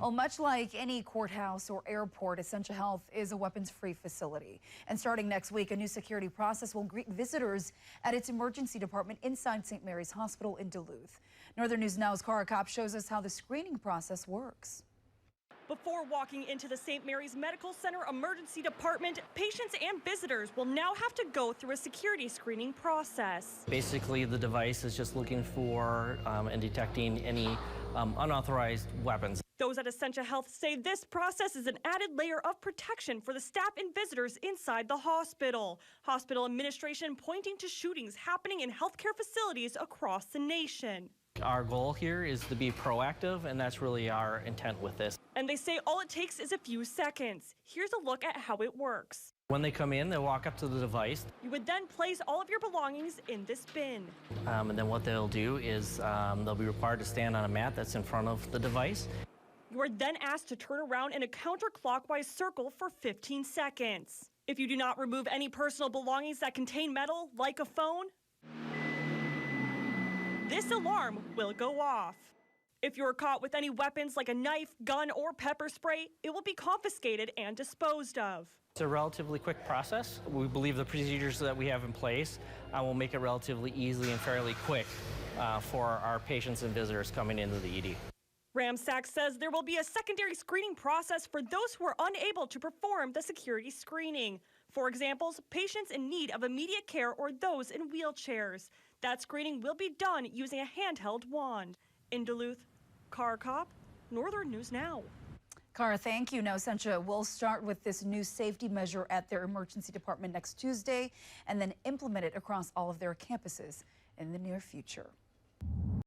Well, much like any courthouse or airport, Essentia Health is a weapons-free facility. And starting next week, a new security process will greet visitors at its emergency department inside St. Mary's Hospital in Duluth. Northern News Now's Cara Kopp shows us how the screening process works. Before walking into the St. Mary's Medical Center emergency department, patients and visitors will now have to go through a security screening process. Basically, the device is just looking for and detecting any unauthorized weapons. Those at Essentia Health say this process is an added layer of protection for the staff and visitors inside the hospital. Hospital administration pointing to shootings happening in healthcare facilities across the nation. Our goal here is to be proactive, and that's really our intent with this. And they say all it takes is a few seconds. Here's a look at how it works. When they come in, they walk up to the device. You would then place all of your belongings in this bin. And then what they'll do is they'll be required to stand on a mat that's in front of the device. You are then asked to turn around in a counterclockwise circle for 15 seconds. If you do not remove any personal belongings that contain metal, like a phone, this alarm will go off. If you are caught with any weapons like a knife, gun, or pepper spray, it will be confiscated and disposed of. It's a relatively quick process. We believe the procedures that we have in place will make it relatively easy and fairly quick for our patients and visitors coming into the ED. Ramsack says there will be a secondary screening process for those who are unable to perform the security screening. For example, patients in need of immediate care or those in wheelchairs. That screening will be done using a handheld wand. In Duluth, Cara Kopp, Northern News Now. Cara, thank you. Now, Essentia will start with this new safety measure at their emergency department next Tuesday and then implement it across all of their campuses in the near future.